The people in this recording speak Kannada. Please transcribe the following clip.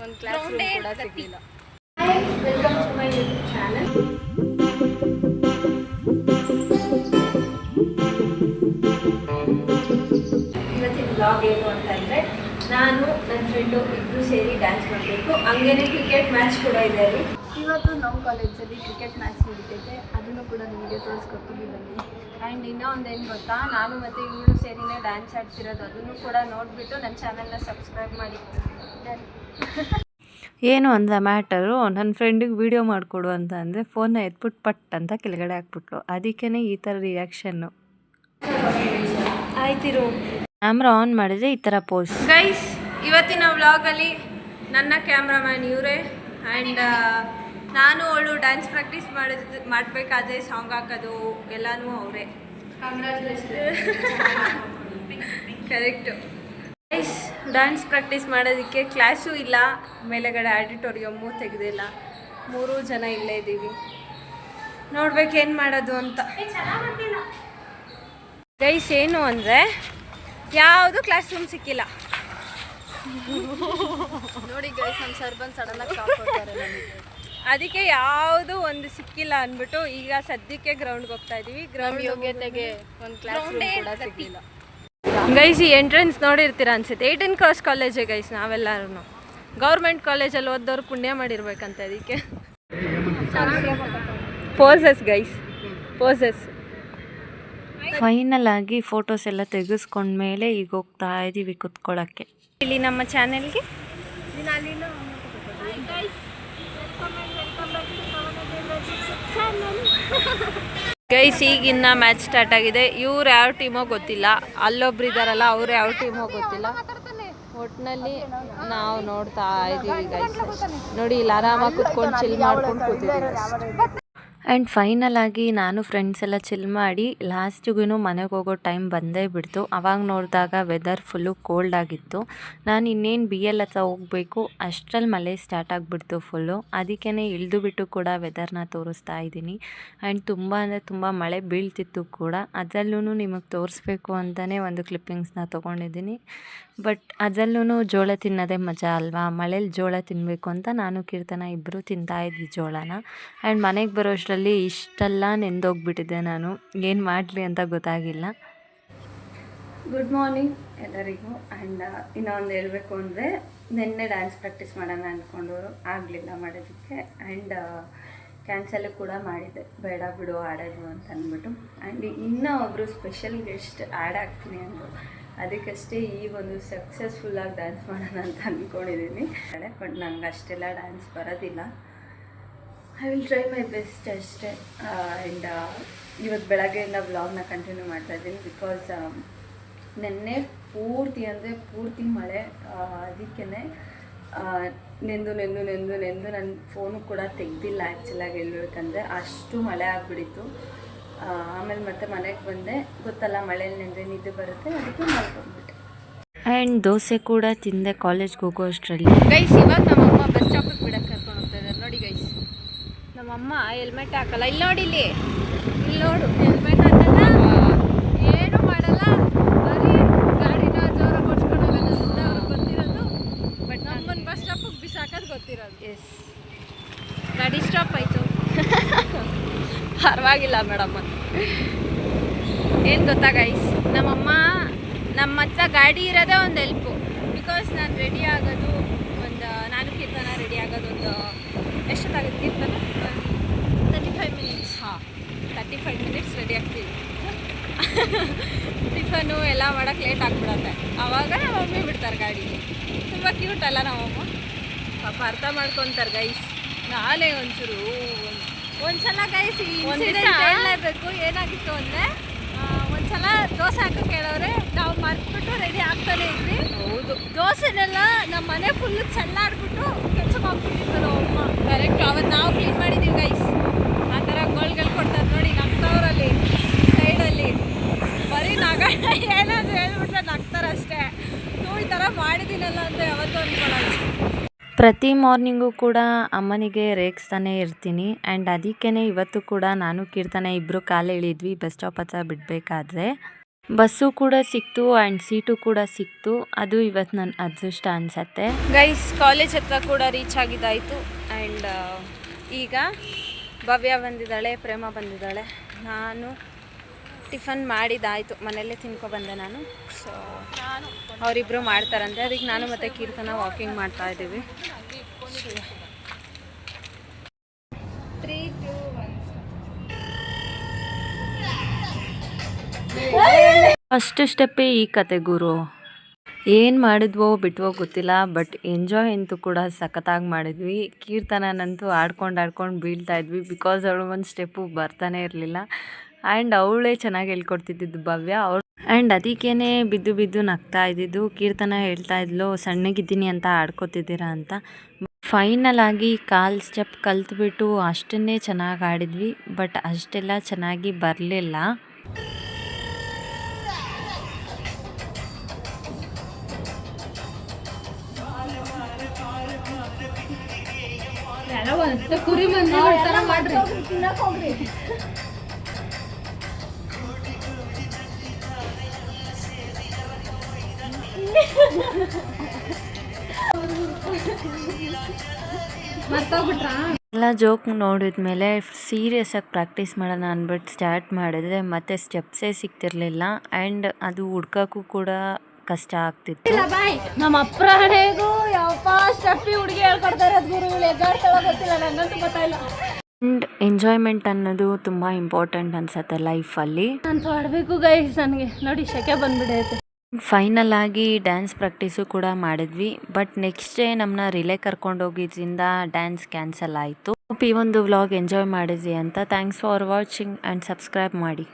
ಒಂದು ಕ್ಲಾಸ್ ರೂಮ್ ಕೂಡ ಸಿಗಲಿಲ್ಲ. Hi, welcome to my YouTube channel. ಇವತ್ತಿನ ಬ್ಲಾಗ್ ಏನು ಅಂತಂದರೆ, ನಾನು ನನ್ನ ಫ್ರೆಂಡು ಇಬ್ಬರು ಸೇರಿ ಡ್ಯಾನ್ಸ್ ಮಾಡಬೇಕು. ಹಂಗೇನೆ ಕ್ರಿಕೆಟ್ ಮ್ಯಾಚ್ ಕೂಡ ಇದೆ ಅಲ್ಲಿ. ಇವತ್ತು ನಮ್ಮ ಕಾಲೇಜಲ್ಲಿ ಕ್ರಿಕೆಟ್ ಮ್ಯಾಚ್ ನಡೀತೈತೆ, ಅದನ್ನು ಕೂಡ ನಿಮಗೆ ತೋರಿಸ್ಕೊಡ್ತೀವಿ ಬನ್ನಿ. ಆ್ಯಂಡ್ ಇನ್ನೂ ಒಂದೇನು ಗೊತ್ತಾ, ನಾನು ಮತ್ತು ಇವಳು ಸೇರಿನೇ ಡ್ಯಾನ್ಸ್ ಆಡ್ತಿರೋದು, ಅದನ್ನು ಕೂಡ ನೋಡಿಬಿಟ್ಟು ನನ್ನ ಚಾನಲ್ನ ಸಬ್ಸ್ಕ್ರೈಬ್ ಮಾಡಿ. ಏನು ಅಂದರೆ ಮ್ಯಾಟರು, ನನ್ನ ಫ್ರೆಂಡಿಗೆ ವೀಡಿಯೋ ಮಾಡಿಕೊಡು ಅಂತ ಅಂದರೆ ಫೋನ್ನ ಎತ್ಬಿಟ್ಟು ಪಟ್ ಅಂತ ಕೆಳಗಡೆ ಹಾಕ್ಬಿಟ್ಲು. ಅದಕ್ಕೇ ಈ ಥರ ರಿಯಾಕ್ಷನ್ನು. ಆಯ್ತಿರು. ಕ್ಯಾಮ್ರಾ ಆನ್ ಮಾಡಿದರೆ ಈ ಥರ ಪೋಸ್. ಗೈಸ್, ಇವತ್ತಿನ ವ್ಲಾಗಲ್ಲಿ ನನ್ನ ಕ್ಯಾಮ್ರಾಮ್ಯಾನ್ ಇವರೇ. ಆ್ಯಂಡ್ ನಾನು ಅವಳು ಡ್ಯಾನ್ಸ್ ಪ್ರಾಕ್ಟೀಸ್ ಮಾಡಬೇಕಾದ್ರೆ ಸಾಂಗ್ ಹಾಕೋದು ಎಲ್ಲನೂ ಅವರೇ. ಕರೆಕ್ಟು. ಗೈಸ್, ಡ್ಯಾನ್ಸ್ ಪ್ರಾಕ್ಟೀಸ್ ಮಾಡೋದಕ್ಕೆ ಕ್ಲಾಸು ಇಲ್ಲ, ಮೇಲೆಗಡೆ ಆಡಿಟೋರಿಯಮ್ಮು ತೆಗೆದಿಲ್ಲ. 3 ಜನ ಇಲ್ಲೇ ಇದ್ದೀವಿ. ನೋಡ್ಬೇಕೇನು ಮಾಡೋದು ಅಂತ. ಗೈಸ್, ಏನು ಅಂದರೆ ಯಾವುದು ಕ್ಲಾಸ್ ರೂಮ್ ಸಿಕ್ಕಿಲ್ಲ. ನೋಡಿ ಗೈಸ್, ನಮ್ಮ ಸರ್ ಬಂದು ಸಡನ್ನಾಗಿ ಶಾಕ್ ಕೊಡ್ತಾರೆ ನಮಗೆ. ಅದಕ್ಕೆ ಯಾವುದು ಒಂದು ಸಿಕ್ಕಿಲ್ಲ ಅಂದ್ಬಿಟ್ಟು ಈಗ ಸದ್ಯಕ್ಕೆ ಗ್ರೌಂಡ್ಗೆ ಹೋಗ್ತಾ ಇದ್ದೀವಿ. ಗ್ರೌಂಡ್ ಯೋಗ್ಯತೆಗೆ ಒಂದು ಕ್ಲಾಸ್ ರೂಮ್ ಕೂಡ ಸಿಗಲಿಲ್ಲ. ಗೈಸ್, ಈ ಎಂಟ್ರೆನ್ಸ್ ನೋಡಿರ್ತೀರ ಅನ್ಸುತ್ತೆ. 18 ಕ್ರಾಸ್ ಕಾಲೇಜೇ ಗೈಸ್. ನಾವೆಲ್ಲರೂ ಗೌರ್ಮೆಂಟ್ ಕಾಲೇಜಲ್ಲಿ ಓದೋರು ಪುಣ್ಯ ಮಾಡಿರ್ಬೇಕಂತ. ಅದಕ್ಕೆ ಪೋಸಸ್ ಗೈಸ್, ಪೋಸಸ್. ಫೈನಲ್ ಆಗಿ ಫೋಟೋಸ್ ಎಲ್ಲ ತೆಗೆಸ್ಕೊಂಡ್ಮೇಲೆ ಈಗ ಹೋಗ್ತಾ ಇದ್ದೀವಿ ಕುತ್ಕೊಳ್ಳೋಕ್ಕೆ. ಇಲ್ಲಿ ನಮ್ಮ ಚಾನೆಲ್ಗೆ ಗೈಸ್, ಈಗಿನ್ನ ಮ್ಯಾಚ್ ಸ್ಟಾರ್ಟ್ ಆಗಿದೆ. ಇವ್ರು ಯಾವ ಟೀಮೋ ಗೊತ್ತಿಲ್ಲ, ಅಲ್ಲೊಬ್ರು ಇದ್ದಾರಲ್ಲ ಅವ್ರು ಯಾವ ಟೀಮೋ ಗೊತ್ತಿಲ್ಲ. ಒಟ್ಟಿನಲ್ಲಿ ನಾವು ನೋಡ್ತಾ ಇದ್ದೀವಿ ಗೈಸ್. ನೋಡಿ, ಇಲ್ಲಿ ಆರಾಮಾಗಿ ಕುತ್ಕೊಂಡು ಚಿಲ್ ಮಾಡ್ಕೊಂಡು ಕೂತಿದ್ದೀವಿ. ಆ್ಯಂಡ್ ಫೈನಲ್ ಆಗಿ ನಾನು ಫ್ರೆಂಡ್ಸ್ ಎಲ್ಲ ಚಿಲ್ ಮಾಡಿ ಲಾಸ್ಟಿಗೂ ಮನೆಗೆ ಹೋಗೋ ಟೈಮ್ ಬಂದೇ ಬಿಡ್ತು. ಅವಾಗ ನೋಡಿದಾಗ ವೆದರ್ ಫುಲ್ಲು ಕೋಲ್ಡ್ ಆಗಿತ್ತು. ನಾನು ಇನ್ನೇನು BL ಹತ್ರ ಹೋಗಬೇಕು ಅಷ್ಟರಲ್ಲಿ ಮಳೆ ಸ್ಟಾರ್ಟ್ ಆಗಿಬಿಡ್ತು ಫುಲ್ಲು. ಅದಕ್ಕೇ ಇಳಿದು ಬಿಟ್ಟು ಕೂಡ ವೆದರ್ನ ತೋರಿಸ್ತಾ ಇದ್ದೀನಿ. ಆ್ಯಂಡ್ ತುಂಬ ಅಂದರೆ ತುಂಬ ಮಳೆ ಬೀಳ್ತಿತ್ತು ಕೂಡ. ಅದರಲ್ಲೂ ನಿಮಗೆ ತೋರಿಸ್ಬೇಕು ಅಂತಲೇ ಒಂದು ಕ್ಲಿಪ್ಪಿಂಗ್ಸ್ನ ತೊಗೊಂಡಿದ್ದೀನಿ. ಬಟ್ ಅದರಲ್ಲೂ ಜೋಳ ತಿನ್ನೋದೇ ಮಜಾ ಅಲ್ವಾ. ಮಳೇಲಿ ಜೋಳ ತಿನ್ನಬೇಕು ಅಂತ ನಾನು ಕೀರ್ತನ ಇಬ್ಬರು ತಿಂತಾಯಿದ್ವಿ ಜೋಳನ. ಆ್ಯಂಡ್ ಮನೆಗೆ ಬರೋಷ್ಟರಲ್ಲಿ ಇಷ್ಟೆಲ್ಲ ನೆಂದೋಗ್ಬಿಟ್ಟಿದ್ದೆ. ನಾನು ಏನು ಮಾಡಲಿ ಅಂತ ಗೊತ್ತಾಗಿಲ್ಲ. ಗುಡ್ ಮಾರ್ನಿಂಗ್ ಎಲ್ಲರಿಗೂ. ಆ್ಯಂಡ್ ಇನ್ನೊಂದು ಹೇಳಬೇಕು ಅಂದರೆ, ನಿನ್ನೆ ಡ್ಯಾನ್ಸ್ ಪ್ರಾಕ್ಟೀಸ್ ಮಾಡೋಣ ಅಂದ್ಕೊಂಡವರು ಆಗಲಿಲ್ಲ ಮಾಡೋದಕ್ಕೆ. ಆ್ಯಂಡ್ ಕ್ಯಾನ್ಸಲ್ ಕೂಡ ಮಾಡಿದೆ, ಬೇಡ ಬಿಡು ಆಡೋದು ಅಂತ ಅಂದ್ಬಿಟ್ಟು. ಆ್ಯಂಡ್ ಇನ್ನೂ ಒಬ್ಬರು ಸ್ಪೆಷಲ್ ಗೆಸ್ಟ್ ಆ್ಯಡ್ ಆಗ್ತೀನಿ ಅಂದರು. ಅದಕ್ಕಷ್ಟೇ ಈ ಒಂದು ಸಕ್ಸಸ್ಫುಲ್ಲಾಗಿ ಡ್ಯಾನ್ಸ್ ಮಾಡೋಣ ಅಂತ ಅಂದ್ಕೊಂಡಿದ್ದೀನಿ. ಬಟ್ ನಂಗೆ ಅಷ್ಟೆಲ್ಲ ಡ್ಯಾನ್ಸ್ ಬರೋದಿಲ್ಲ. I will try my best ಅಷ್ಟೇ. ಆ್ಯಂಡ್ ಇವತ್ತು ಬೆಳಗ್ಗೆಯಿಂದ ವ್ಲಾಗ್ನ ಕಂಟಿನ್ಯೂ ಮಾಡ್ತಾಯಿದ್ದೀನಿ. ಬಿಕಾಸ್ ನೆನ್ನೆ ಪೂರ್ತಿ ಅಂದರೆ ಪೂರ್ತಿ ಮಳೆ. ಅದಕ್ಕೇ ನೆಂದು ನನ್ನ ಫೋನು ಕೂಡ ತೆಗ್ದಿಲ್ಲ ಆ್ಯಕ್ಚುಲಾಗಿ ಹೇಳ್ಬೇಕಂದ್ರೆ. ಅಷ್ಟು ಮಳೆ ಆಗಿಬಿಟ್ಟಿತ್ತು. ಆಮೇಲೆ ಮತ್ತೆ ಮನೆಗೆ ಬಂದೆ. ಗೊತ್ತಲ್ಲ, ಮಳೇಲಿ ನೆಂದರೆ ನಿದ್ದೆ ಬರುತ್ತೆ, ಅದಕ್ಕೆ ಮಲ್ಕೊಂಡ್ಬಿಟ್ಟೆ. ಆ್ಯಂಡ್ ದೋಸೆ ಕೂಡ ತಿಂದೆ ಕಾಲೇಜ್ಗೆ ಹೋಗೋ ಅಷ್ಟರಲ್ಲಿ. ಗೈಸ್, ಇವಾಗ ನಮ್ಮಮ್ಮ ಬಸ್ ಸ್ಟಾಪಿಗೆ ಬಿಡಕ್ಕೆ ಕರ್ಕೊಂಡು ಹೋಗ್ತಾ ಇದ್ದಾರೆ. ನೋಡಿ ಗೈಸ್, ನಮ್ಮಮ್ಮ ಹೆಲ್ಮೆಟ್ ಹಾಕಲ್ಲ. ಇಲ್ಲಿ ನೋಡಿ, ಇಲ್ಲಿ ನೋಡು, ಹೆಲ್ಮೆಟ್ ಹಾಕಲ್ಲ, ಏನು ಮಾಡಲ್ಲ, ಬರೀ ಗಾಡಿನ ಜೋರಾಗಿ ಓಡಿಸ್ಕೊಂಡು ಹೋಗೋದು ಸುಮ್ಮನೆ ಅವ್ರಿಗೆ ಗೊತ್ತಿರೋದು. ಬಟ್ ನಮ್ಮನ್ನು ಬಸ್ ಸ್ಟಾಪಿಗೆ ಬಿಸಾಕೋದು ಗೊತ್ತಿರೋದು. ಎಸ್, ಗಾಡಿ ಸ್ಟಾಪ್ ಆಯಿತು. ಪರವಾಗಿಲ್ಲ ಮೇಡಮ್ಮ. ಏನು ಗೊತ್ತಾ ಗೈಸ್, ನಮ್ಮಮ್ಮ ನಮ್ಮ ಹತ್ರ ಗಾಡಿ ಇರೋದೇ ಒಂದು ಹೆಲ್ಪು. ಬಿಕಾಸ್ ನಾನು ರೆಡಿ ಆಗೋದು ನಾನು ಕೀರ್ತನ ರೆಡಿ ಆಗೋದು ಎಷ್ಟೊತ್ತಾಗುತ್ತೆ ಕೀರ್ತನ? 35 ಮಿನಿಟ್ಸ್. 35 ಮಿನಿಟ್ಸ್ ರೆಡಿ ಆಗ್ತೀವಿ. ಟಿಫನು ಎಲ್ಲ ಮಾಡೋಕ್ಕೆ ಲೇಟ್ ಆಗಿಬಿಡತ್ತೆ. ಆವಾಗ ನಮ್ಮ ಮಮ್ಮಿ ಬಿಡ್ತಾರೆ ಗಾಡೀಲಿ. ತುಂಬ ಕ್ಯೂಟ್ ಅಲ್ಲ ನಮ್ಮಮ್ಮ, ಪಾಪ ಅರ್ಥ ಮಾಡ್ಕೊತಾರೆ ಗೈಸ್. ನಾನೇ ಒಂದ್ಸಲ ಗೈಸ್ ಹೇಳಲೇಬೇಕು. ಏನಾಗಿತ್ತು ಅಂದರೆ, ಒಂದ್ಸಲ ದೋಸೆ ಹಾಕೋಕೆ ಹೇಳೋರೆ, ನಾವು ಮರ್ತ್ಬಿಟ್ಟು ರೆಡಿ ಆಗ್ತಾನೆ ಇದ್ವಿ. ಹೌದು, ದೋಸೆನೆಲ್ಲ ನಮ್ಮ ಮನೆ ಫುಲ್ಲು ಚೆಲ್ಲಾಡ್ಬಿಟ್ಟು ಕೆಲ್ಸಕ್ಕೆ ಹೋಗ್ಬಿಟ್ಟಿದ್ರು ಅಮ್ಮ. ಕರೆಕ್ಟ್, ಅವತ್ತು ನಾವು ಕ್ಲೀನ್ ಮಾಡಿದ್ದೀವಿ ಗೈಸ್. ಆ ಥರ ಗೋಲ್ಗಳು ಕೊಡ್ತಾರೆ ನೋಡಿ ನಗ್ತವ್ರಲ್ಲಿ ಸೈಡಲ್ಲಿ. ಬರೀ ಏನಾದರೂ ಹೇಳ್ಬಿಟ್ರೆ ನಗ್ತಾರಷ್ಟೇ. ಈ ಥರ ಮಾಡಿದ್ದೀನಲ್ಲ ಅಂತ ಯಾವತ್ತೂ ಅಂದ್ಕೊಳ್ಳಲ್ಲ. ಪ್ರತಿ ಮಾರ್ನಿಂಗು ಕೂಡ ಅಮ್ಮನಿಗೆ ರೇಗಿಸ್ತಾನೆ ಇರ್ತೀನಿ. ಆ್ಯಂಡ್ ಅದಕ್ಕೇ ಇವತ್ತು ಕೂಡ ನಾನು ಕೀರ್ತನೆ ಇಬ್ಬರು ಕಾಲು ಎಳಿದ್ವಿ ಬಸ್ ಸ್ಟಾಪ್ ಹತ್ರ ಬಿಡಬೇಕಾದ್ರೆ. ಬಸ್ಸು ಕೂಡ ಸಿಕ್ತು ಆ್ಯಂಡ್ ಸೀಟು ಕೂಡ ಸಿಕ್ತು. ಅದು ಇವತ್ತು ನನ್ನ ಅದೃಷ್ಟ ಅನಿಸತ್ತೆ. ಗೈಸ್, ಕಾಲೇಜ್ ಹತ್ರ ಕೂಡ ರೀಚ್ ಆಗಿದ್ದಾಯಿತು. ಆ್ಯಂಡ್ ಈಗ ಭವ್ಯ ಬಂದಿದ್ದಾಳೆ, ಪ್ರೇಮ ಬಂದಿದ್ದಾಳೆ. ನಾನು ಟಿಫನ್ ಮಾಡಿದ್ದಾಯಿತು, ಮನೆಯಲ್ಲೇ ತಿನ್ಕೊಬಂದೆ ನಾನು. ಸೊ ಅವರಿಬ್ಬರು ಮಾಡ್ತಾರಂತೆ, ಅದಕ್ಕೆ ನಾನು ಮತ್ತು ಕೀರ್ತನ ವಾಕಿಂಗ್ ಮಾಡ್ತಾ ಇದ್ದೀವಿ. ಫಸ್ಟ್ ಸ್ಟೆಪ್ಪೇ ಈ ಕತೆ ಗುರು. ಏನು ಮಾಡಿದ್ವೋ ಬಿಟ್ವೋ ಗೊತ್ತಿಲ್ಲ, ಬಟ್ ಎಂಜಾಯ್ ಅಂತೂ ಕೂಡ ಸಖತ್ತಾಗಿ ಮಾಡಿದ್ವಿ. ಕೀರ್ತನಂತೂ ಆಡ್ಕೊಂಡು ಬೀಳ್ತಾ ಇದ್ವಿ, ಬಿಕಾಸ್ ಅವಳು ಒಂದು ಸ್ಟೆಪ್ಪು ಬರ್ತಾನೆ ಇರಲಿಲ್ಲ. ಆ್ಯಂಡ್ ಅವಳೇ ಚೆನ್ನಾಗಿ ಹೇಳ್ಕೊಡ್ತಿದ್ದು ಭವ್ಯ. ಆ್ಯಂಡ್ ಅದಕ್ಕೇ ಬಿದ್ದು ನಗ್ತಾ ಇದ್ದಿದ್ದು. ಕೀರ್ತನ ಹೇಳ್ತಾ ಇದ್ಲು ಸಣ್ಣಗಿದ್ದೀನಿ ಅಂತ ಆಡ್ಕೊತಿದ್ದೀರಾ ಅಂತ. ಫೈನಲ್ ಆಗಿ ಕಾಲು ಸ್ಟೆಪ್ ಕಲ್ತ್ಬಿಟ್ಟು ಅಷ್ಟನ್ನೇ ಚೆನ್ನಾಗಿ ಆಡಿದ್ವಿ, ಬಟ್ ಅಷ್ಟೆಲ್ಲ ಚೆನ್ನಾಗಿ ಬರಲಿಲ್ಲ. ಕುರಿ ಮಾಡ್ರಿ. ಎಲ್ಲ ಜೋಕ್ ನೋಡಿದ್ಮೇಲೆ ಸೀರಿಯಸ್ ಆಗಿ ಪ್ರಾಕ್ಟೀಸ್ ಮಾಡೋಣ ಅಂದ್ಬಿಟ್ಟು ಸ್ಟಾರ್ಟ್ ಮಾಡಿದ್ರೆ ಮತ್ತೆ ಸ್ಟೆಪ್ಸೇ ಸಿಗ್ತಿರ್ಲಿಲ್ಲ. ಆ್ಯಂಡ್ ಅದು ಹುಡ್ಕೋಕ್ಕೂ ಕೂಡ ಕಷ್ಟ ಆಗ್ತಿತ್ತು. ನಮ್ಮ ಅಪ್ರಾಣೆಗೂ ಯಾವ ಸ್ಟೆಪ್ಪಿ ಹುಡುಗಿ ಹೇಳ್ಕೊಡ್ತಾರೆ ಅದು ಗುರುಗಳು ಎಗ್ಗಾಡ್ತಾಳೋ ಗೊತ್ತಿಲ್ಲ, ನಂಗಂತೂ ಗೊತ್ತಾಯಿಲ್ಲ. ಆ್ಯಂಡ್ ಎಂಜಾಯ್ಮೆಂಟ್ ಅನ್ನೋದು ತುಂಬ ಇಂಪಾರ್ಟೆಂಟ್ ಅನ್ಸುತ್ತೆ ಲೈಫಲ್ಲಿ. ನಾನು ಆಡಬೇಕು ಗೈಸ್, ನನಗೆ ನೋಡಿ ಶೆಕೆ ಬಂದ್ಬಿಡೈತೆ. ಫೈನಲ್ ಆಗಿ ಡ್ಯಾನ್ಸ್ ಪ್ರಾಕ್ಟೀಸು ಕೂಡ ಮಾಡಿದ್ವಿ, ಬಟ್ ನೆಕ್ಸ್ಟ್ ಡೇ ನಮ್ಮನ್ನ ರಿಲೇ ಕರ್ಕೊಂಡೋಗಿದ್ರಿಂದ ಡ್ಯಾನ್ಸ್ ಕ್ಯಾನ್ಸಲ್ ಆಯಿತು. ಈ ಒಂದು ವ್ಲಾಗ್ ಎಂಜಾಯ್ ಮಾಡಿದ್ವಿ ಅಂತ. Thanks for watching and subscribe ಮಾಡಿ.